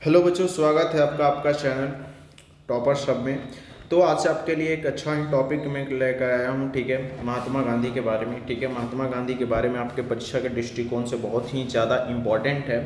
Hello बच्चों, स्वागत है आपका आपका चैनल टॉपर सब में। तो आज आपके लिए एक अच्छा ही टॉपिक मैं लेकर आया हूँ। ठीक है, महात्मा गांधी के बारे में। ठीक है, महात्मा गांधी के बारे में आपके परीक्षा के दृष्टिकोण से बहुत ही ज़्यादा इम्पॉर्टेंट है।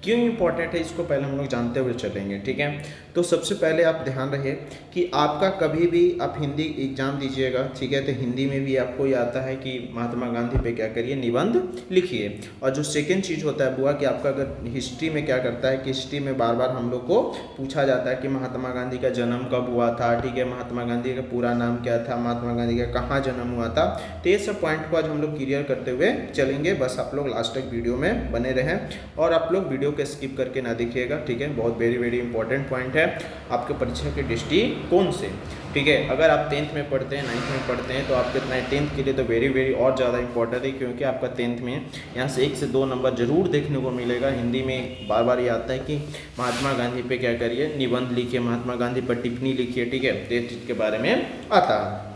क्यों इम्पॉर्टेंट है इसको पहले हम लोग जानते हुए चलेंगे। ठीक है, तो सबसे पहले आप ध्यान रहे कि आपका कभी भी आप हिंदी एग्जाम दीजिएगा, ठीक है, तो हिंदी में भी आपको ये आता है कि महात्मा गांधी पे क्या करिए, निबंध लिखिए। और जो सेकेंड चीज़ होता है बुआ कि आपका अगर हिस्ट्री में क्या करता है कि हिस्ट्री में बार बार हम लोग को पूछा जाता है कि महात्मा गांधी का जन्म कब हुआ था। ठीक है, महात्मा गांधी का पूरा नाम क्या था, महात्मा गांधी का कहाँ जन्म हुआ था। तो ये सब पॉइंट को आज हम लोग क्लियर करते हुए चलेंगे। बस आप लोग लास्ट तक वीडियो में बने रहें और आप लोग वीडियो को स्किप करके ना देखिएगा। ठीक है, बहुत वेरी इंपॉर्टेंट पॉइंट है आपके परीक्षा के दृष्टिकोण से। ठीक है, अगर आप 10th में पढ़ते हैं, 9th में पढ़ते हैं तो आपके 10th के लिए तो वेरी और ज़्यादा इंपॉर्टेंट है, क्योंकि आपका 10th में यहाँ से 1 से 2 नंबर जरूर देखने को मिलेगा। हिंदी में बार बार ये आता है कि महात्मा गांधी पे क्या करिए, निबंध लिखिए, महात्मा गांधी पर टिप्पणी लिखिए। ठीक है, तो इस चीज़ के बारे में आता है।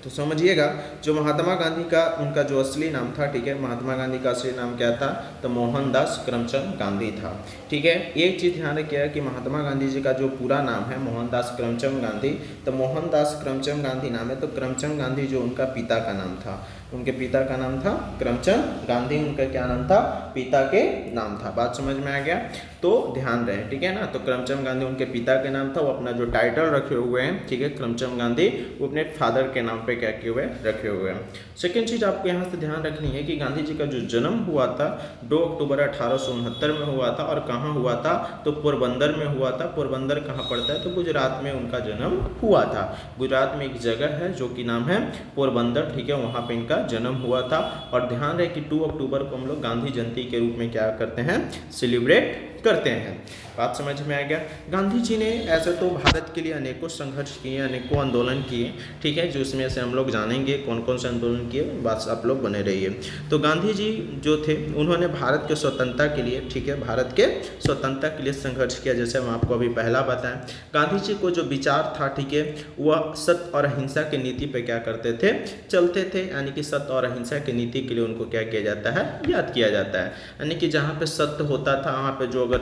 तो समझिएगा, जो महात्मा गांधी का उनका जो असली नाम था, ठीक है, महात्मा गांधी का असली नाम क्या था, तो मोहनदास करमचंद गांधी था। ठीक है, एक चीज़ ध्यान रखिएगा कि महात्मा गांधी जी का जो पूरा नाम है मोहनदास करमचंद गांधी, तो मोहनदास करमचंद गांधी नाम है। तो करमचंद गांधी जो उनका पिता का नाम था, उनके पिता का नाम था करमचंद गांधी। उनका क्या नाम था, पिता के नाम था। बात समझ में आ गया, तो ध्यान रहे। ठीक है ना, तो करमचंद गांधी उनके पिता के नाम था। वो अपना जो टाइटल रखे हुए हैं, ठीक है, करमचंद गांधी, वो अपने फादर के नाम पे क्या किए हुए रखे हुए हैं। सेकेंड चीज़ आपको यहाँ से ध्यान रखनी है कि गांधी जी का जो जन्म हुआ था 2 अक्टूबर 1869 में हुआ था। और कहाँ हुआ था, तो पोरबंदर में हुआ था। पोरबंदर कहाँ पड़ता है, तो गुजरात में उनका जन्म हुआ था। गुजरात में एक जगह है जो कि नाम है पोरबंदर। ठीक है, वहाँ पे इनका जन्म हुआ था। और ध्यान रहे कि 2 अक्टूबर को हम लोग गांधी जयंती के रूप में क्या करते हैं, सेलिब्रेट करते हैं। बात समझ में आ गया। गांधी जी ने ऐसे तो भारत के लिए अनेकों संघर्ष किए, अनेकों आंदोलन किए। ठीक है, जो इसमें से हम लोग जानेंगे कौन कौन से आंदोलन किए, बस आप लोग बने रहिए। तो गांधी जी जो थे उन्होंने भारत के स्वतंत्रता के लिए, ठीक है, भारत के स्वतंत्रता के लिए संघर्ष किया। जैसे हम आपको अभी पहला बताएं, गांधी जी को जो विचार था, ठीक है, वह सत्य और अहिंसा की नीति पे क्या करते थे, चलते थे। यानी कि सत्य और अहिंसा की नीति के लिए उनको क्या किया जाता है, याद किया जाता है। यानी कि जहाँ पे सत्य होता था, वहाँ पे जो अगर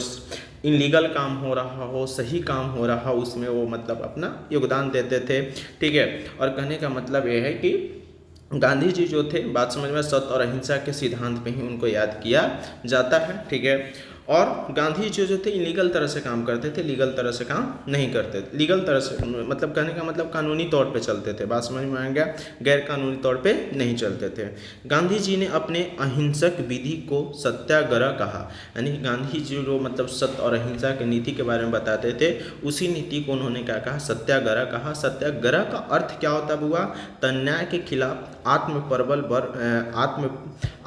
इनलीगल काम हो रहा हो, सही काम हो रहा हो, उसमें वो मतलब अपना योगदान देते थे। ठीक है, और कहने का मतलब ये है कि गांधी जी जो थे, बात समझ में, सत्य और अहिंसा के सिद्धांत पे ही उनको याद किया जाता है। ठीक है, और गांधी जी जो थे इलीगल तरह से काम करते थे, लीगल तरह से काम नहीं करते थे। लीगल तरह से मतलब कहने का मतलब कानूनी तौर पे चलते थे। बात समझ में आ गया, गैर कानूनी तौर पे नहीं चलते थे। गांधी जी ने अपने अहिंसक विधि को सत्याग्रह कहा। यानी गांधी जी जो मतलब सत्य और अहिंसा की नीति के बारे में बताते थे, उसी नीति को उन्होंने क्या कहा, सत्याग्रह कहा। सत्याग्रह का अर्थ क्या होता हुआ, अन्याय के खिलाफ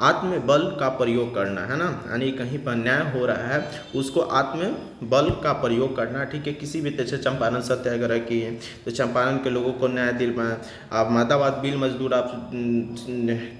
आत्मबल का प्रयोग करना, है ना। यानी कहीं पर अन्याय हो रहा है, उसको आत्मबल का प्रयोग करना। ठीक है, किसी भी तरह से चंपारण सत्याग्रह किए तो चंपारण के लोगों को न्याय दिलवाएं। आप मातावाद बिल मजदूर आप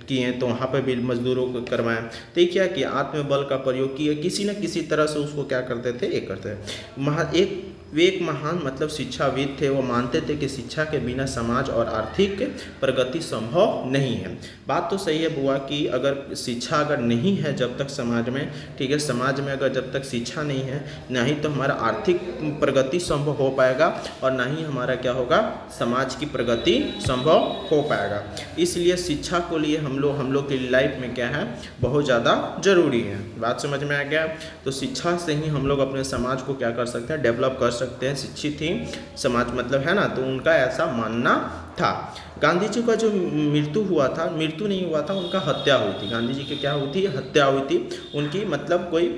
किए तो वहाँ पर बिल मजदूरों को करवाएं। तो ये क्या किया, आत्मबल का प्रयोग किया, किसी न किसी तरह से उसको क्या करते थे, ये करते थे। वे एक महान मतलब शिक्षाविद थे। वो मानते थे कि शिक्षा के बिना समाज और आर्थिक प्रगति संभव नहीं है। बात तो सही है बुआ कि अगर शिक्षा अगर नहीं है जब तक समाज में, ठीक है, समाज में अगर जब तक शिक्षा नहीं है, ना ही तो हमारा आर्थिक प्रगति संभव हो पाएगा और ना ही हमारा क्या होगा, समाज की प्रगति संभव हो पाएगा। इसलिए शिक्षा को लिए हम लोग की लाइफ में क्या है, बहुत ज़्यादा जरूरी है। बात समझ में आ गया। तो शिक्षा से ही हम लोग अपने समाज को क्या कर सकते हैं, डेवलप कर सकते हैं। शिक्षित ही समाज मतलब, है ना। तो उनका ऐसा मानना था। गांधी जी का जो मृत्यु हुआ था, मृत्यु नहीं हुआ था, उनका हत्या हुई थी। गांधी जी की क्या हुई थी, हत्या हुई थी उनकी, मतलब कोई,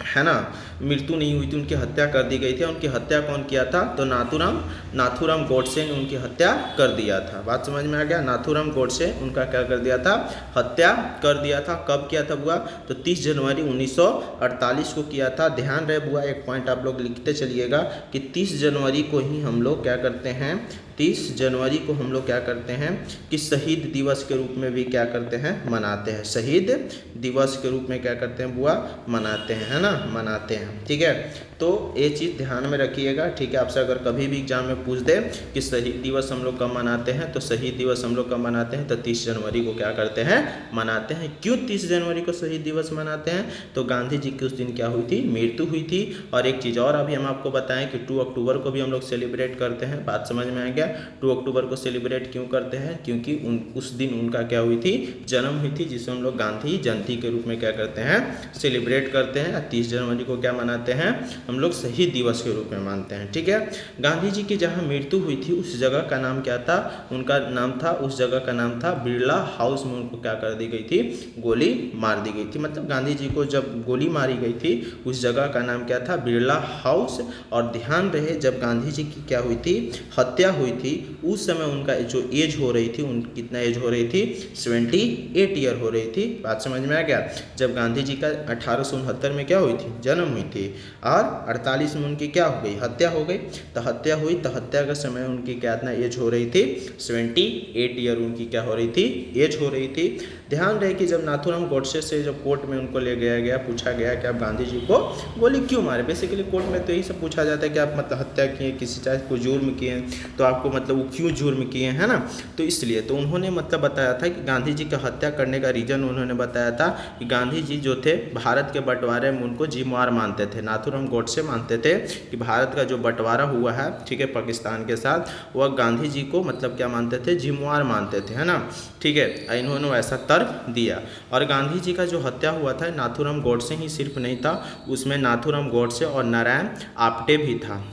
है ना, मृत्यु नहीं हुई थी, उनकी हत्या कर दी गई थी। उनकी हत्या कौन किया था, तो नाथूराम गोडसे ने उनकी हत्या कर दिया था। बात समझ में आ गया। नाथूराम गोडसे उनका क्या कर दिया था, हत्या कर दिया था। कब किया था बुआ, तो 30 जनवरी 1948 को किया था। ध्यान रहे बुआ, एक पॉइंट आप लोग लिखते चलिएगा कि 30 जनवरी को ही हम लोग क्या करते हैं, 30 जनवरी को हम लोग क्या करते हैं कि शहीद दिवस के रूप में भी क्या करते हैं, मनाते हैं। शहीद दिवस के रूप में क्या करते हैं बुआ, मनाते हैं, है ना, मनाते हैं। ठीक है, तो ये चीज़ ध्यान में रखिएगा। ठीक है, आपसे अगर कभी भी एग्जाम में पूछ दे कि शहीद दिवस हम लोग कब मनाते हैं, तो शहीद दिवस हम लोग कब मनाते हैं, तो 30 जनवरी को क्या करते हैं, मनाते हैं। क्यों 30 जनवरी को शहीद दिवस मनाते हैं, तो गांधी जी की उस दिन क्या हुई थी, मृत्यु हुई थी। और एक चीज़ और अभी हम आपको बताएं कि 2 अक्टूबर को भी हम लोग सेलिब्रेट करते हैं। बात समझ में आ गया। 2 अक्टूबर को सेलिब्रेट क्यों करते हैं, क्योंकि उस दिन उनका क्या हुई थी, जन्म हुई थी, जिसे हम लोग गांधी जयंती के रूप में क्या करते हैं, सेलिब्रेट करते हैं। 30 जनवरी को क्या मनाते हैं, हम लोग शहीद दिवस के रूप में मानते हैं। ठीक है, गांधी जी की जहाँ मृत्यु हुई थी उस जगह का नाम क्या था, उनका नाम था, उस जगह का नाम था बिरला हाउस में उनको क्या कर दी गई थी, गोली मार दी गई थी। मतलब गांधी जी को जब गोली मारी गई थी उस जगह का नाम क्या था, बिरला हाउस। और ध्यान रहे जब गांधी जी की क्या हुई थी, हत्या हुई थी, उस समय उनका जो एज हो रही थी, उन कितना एज हो रही थी, 78 ईयर हो रही थी। बात समझ में आ गया। जब गांधी जी का 1869 में क्या हुई थी, जन्म हुई थी, और 48 में उनकी क्या हो गई, हत्या हो गई। तो हत्या हुई, तो हत्या के समय उनकी क्या इतना एज हो रही थी, 78 ईयर उनकी क्या हो रही थी, एज हो रही थी। ध्यान रहे कि जब नाथूराम गोडसे से जब कोर्ट में उनको ले गया गया, पूछा गया कि आप गांधी जी को गोली क्यों मारे। बेसिकली कोर्ट में तो यही सब पूछा जाता है कि आप मतलब हत्या किए, किसी चाहे को जुर्म किए, तो आपको मतलब वो क्यों जुर्म किए, है ना। तो इसलिए तो उन्होंने मतलब बताया था कि गांधी जी का हत्या करने का रीज़न उन्होंने बताया था कि गांधी जी जो थे भारत के बंटवारे में उनको जिम्मेवार मानते थे। नाथूराम गोडसे मानते थे कि भारत का जो बंटवारा हुआ है, ठीक है, पाकिस्तान के साथ, वह गांधी जी को मतलब क्या मानते थे, जिम्मेवार मानते थे, है ना। ठीक है, इन्होंने ऐसा तर्क दिया। और गांधी जी का जो हत्या हुआ था नाथूराम गोडसे ही सिर्फ नहीं था, उसमें नाथूराम गोडसे और नारायण आप्टे भी था।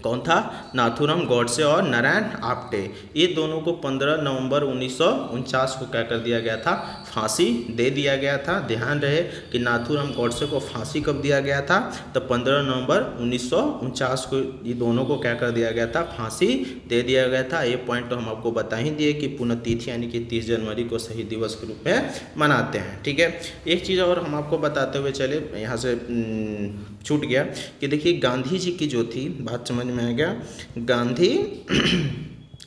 कौन था, नाथूराम गोडसे और नारायण आप्टे। ये दोनों को 15 नवंबर 1949 को क्या कर दिया गया था, फांसी दे दिया गया था। ध्यान रहे कि नाथूराम गोडसे को फांसी कब दिया गया था, तो 15 नवंबर 1949 को ये दोनों को क्या कर दिया गया था, फांसी दे दिया गया था। ये पॉइंट तो हम आपको बता ही दिए कि पुण्यतिथि यानी कि 30 जनवरी को शहीद दिवस के रूप में मनाते हैं। ठीक है, एक चीज़ और हम आपको बताते हुए चले, यहाँ से छूट गया कि देखिए गांधी जी की जो थी, बात समझ में आ गया, गांधी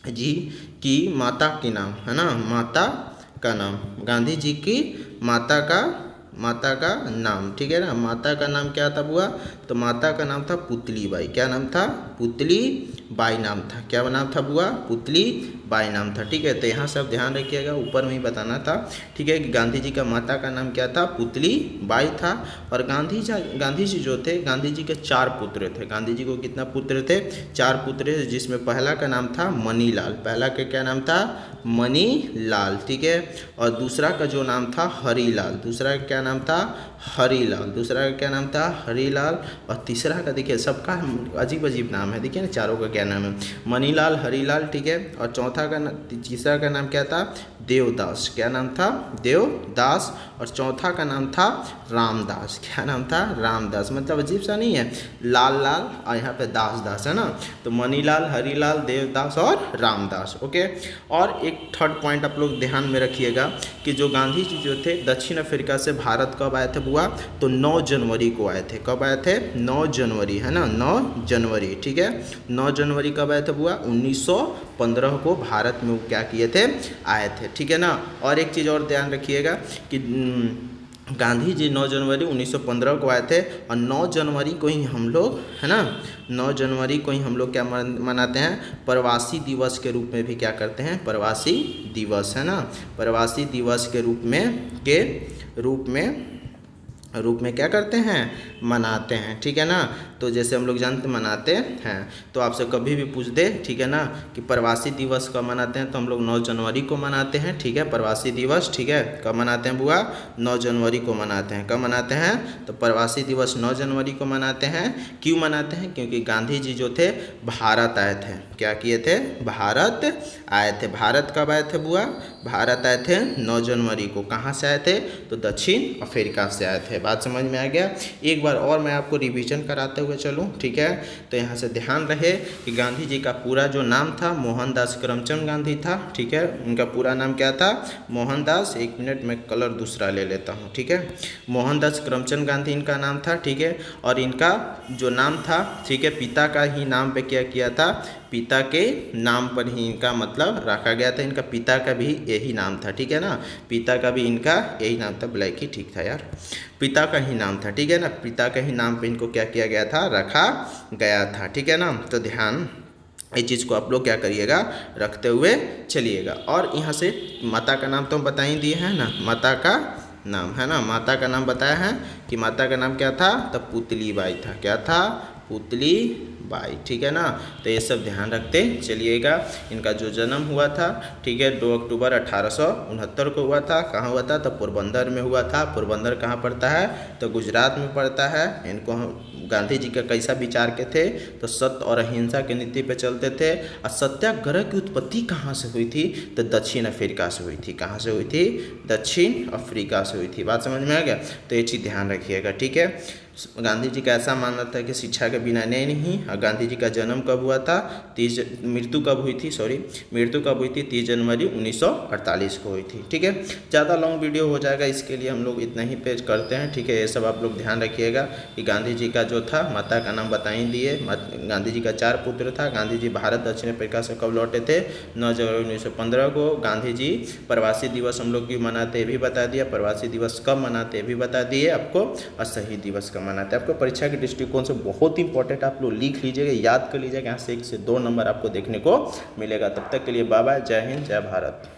जी की माता के नाम, है ना, माता का नाम, गांधी जी की माता का नाम, ठीक है ना। माता का नाम क्या था बुआ, तो माता का नाम था पुतली बाई। क्या नाम था, पुतली बाई नाम था। क्या नाम था बुआ, पुतली बाई नाम था। ठीक है, तो यहाँ से आप ध्यान रखिएगा, ऊपर में ही बताना था। ठीक है, कि गांधी जी का माता का नाम क्या था, पुतली बाई था। और गांधी जी जो थे, गांधी जी के 4 पुत्र थे। गांधी जी को कितना पुत्र थे, 4 पुत्र थे, जिसमें पहला का नाम था मनीलाल। पहला का क्या नाम था, मनीलाल। ठीक है, और दूसरा का जो नाम था हरीलाल। दूसरा का क्या नाम था, हरीलाल। दूसरा का क्या नाम था, हरीलाल। और तीसरा का देखिए, सबका अजीब अजीब नाम है, देखिए ना, चारों का क्या नाम है, मनीलाल, हरीलाल। ठीक है, और तीसरा का नाम क्या था, देवदास। क्या नाम था, देवदास। और चौथा का नाम था रामदास। क्या नाम था, रामदास। मतलब अजीब सा नहीं है, लाल लाल और यहाँ पे दास दास, है ना। तो मनीलाल, हरीलाल, देवदास और रामदास। ओके, और एक थर्ड पॉइंट आप लोग ध्यान में रखिएगा कि जो गांधी जी जो थे दक्षिण अफ्रीका से भारत कब आए थे बुआ, तो 9 जनवरी को आए थे। कब आए थे, 9 जनवरी, है ना, 9 जनवरी। ठीक है, 9 जनवरी कब आए थे बुआ, 1915 को भारत में क्या किए थे, आए थे। ठीक है ना। और एक चीज़ और ध्यान रखिएगा कि गांधी जी 9 जनवरी 1915 को आए थे, और 9 जनवरी को ही हम लोग, है ना, 9 जनवरी को ही हम लोग क्या मनाते हैं, प्रवासी दिवस के रूप में भी क्या करते हैं, प्रवासी दिवस, है ना, प्रवासी दिवस के रूप में क्या करते हैं, मनाते हैं। ठीक है ना। तो जैसे हम लोग जानते मनाते हैं, तो आपसे कभी भी पूछ दे, ठीक है ना, कि प्रवासी दिवस कब मनाते हैं, तो हम लोग 9 जनवरी को मनाते हैं। ठीक है, प्रवासी दिवस, ठीक है, कब मनाते हैं बुआ, 9 जनवरी को मनाते हैं। कब मनाते हैं, तो प्रवासी दिवस 9 जनवरी को मनाते हैं। क्यों मनाते हैं, क्योंकि गांधी जी जो थे भारत आए थे। क्या किए थे, भारत आए थे। भारत कब आए थे बुआ, भारत आए थे 9 जनवरी को। कहाँ से आए थे, तो दक्षिण अफ्रीका से आए थे। बात समझ में आ गया। एक बार और मैं आपको रिवीजन कराते हुए चलूँ, ठीक है। तो यहाँ से ध्यान रहे कि गांधी जी का पूरा जो नाम था मोहनदास करमचंद गांधी था। ठीक है, उनका पूरा नाम क्या था, मोहनदास, एक मिनट में कलर दूसरा ले लेता हूँ। ठीक है, मोहनदास करमचंद गांधी इनका नाम था। ठीक है, और इनका जो नाम था, ठीक है, पिता का ही नाम पे क्या किया था, पिता के नाम पर ही इनका मतलब रखा गया था। इनका पिता का भी यही नाम था, ठीक है ना, पिता का भी इनका यही नाम था। ब्लैक ही ठीक था यार, पिता का ही नाम था, ठीक है ना, पिता का ही नाम पे इनको क्या किया गया था, रखा गया था, ठीक है ना। तो ध्यान इस चीज़ को आप लोग क्या करिएगा, रखते हुए चलिएगा। और यहाँ से माता का नाम तो हम बता ही दिए हैं ना, माता का नाम है ना, माता का नाम बताया है कि माता का नाम क्या था, तब पुतली बाई था। क्या था, पुतली बाई, ठीक है ना। तो ये सब ध्यान रखते चलिएगा। इनका जो जन्म हुआ था, ठीक है, 2 अक्टूबर 1869 को हुआ था। कहाँ हुआ था, तो पोरबंदर में हुआ था। पोरबंदर कहाँ पड़ता है, तो गुजरात में पड़ता है। इनको गांधी जी का कैसा विचार के थे, तो सत्य और अहिंसा के नीति पे चलते थे। और सत्याग्रह की उत्पत्ति कहाँ से हुई थी, तो दक्षिण अफ्रीका से हुई थी। कहाँ से हुई थी, दक्षिण अफ्रीका से हुई थी। बात समझ में आ गया, तो ये चीज़ ध्यान रखिएगा, ठीक है। गांधी जी का ऐसा मानना था कि शिक्षा के बिना न्याय नहीं। और गांधी जी का जन्म कब हुआ था, मृत्यु कब हुई थी, मृत्यु कब हुई थी, 30 जनवरी 1948 को हुई थी, ठीक है। ज़्यादा लॉन्ग वीडियो हो जाएगा, इसके लिए हम लोग इतना ही पेज करते हैं, ठीक है। ये सब आप लोग ध्यान रखिएगा कि गांधी जी का जो था, माता का नाम बता ही दिए। गांधी जी का 4 पुत्र था। गांधी जी भारत दक्षिण अफ्रीका से कब लौटे थे, 9 जनवरी 1915 को। गांधी जी प्रवासी दिवस हम लोग क्यों मनाते भी बता दिया, प्रवासी दिवस कब मनाते भी बता दिए आपको, और शहीद दिवस कब मनाते हैं। आपको परीक्षा के दृष्टिकोण से बहुत इंपॉर्टेंट, आप लोग लिख लीजिएगा, याद कर लीजिएगा। यहाँ से 1 से 2 नंबर आपको देखने को मिलेगा। तब तक के लिए बाय बाय, जय हिंद, जय भारत।